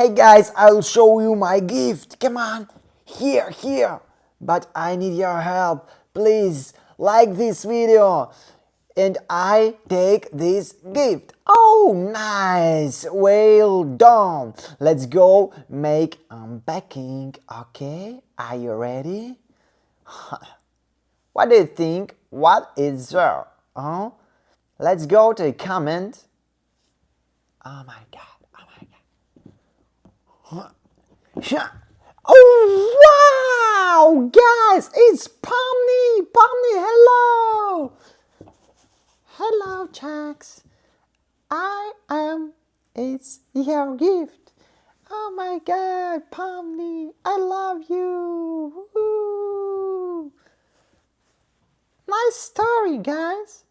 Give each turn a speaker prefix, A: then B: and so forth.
A: Hey guys, I'll show you my gift. Come on, here. But I need your help. Please like this video. And I take this gift. Oh, nice. Well done. Let's go make unpacking. Okay, are you ready? What do you think? What is there? Huh? Let's go to a comment. Oh my god. Oh wow, guys, it's Pomni. Hello. Hello, Jax. It's your gift. Oh my god, Pomni, I love you. Woo. Nice story, guys.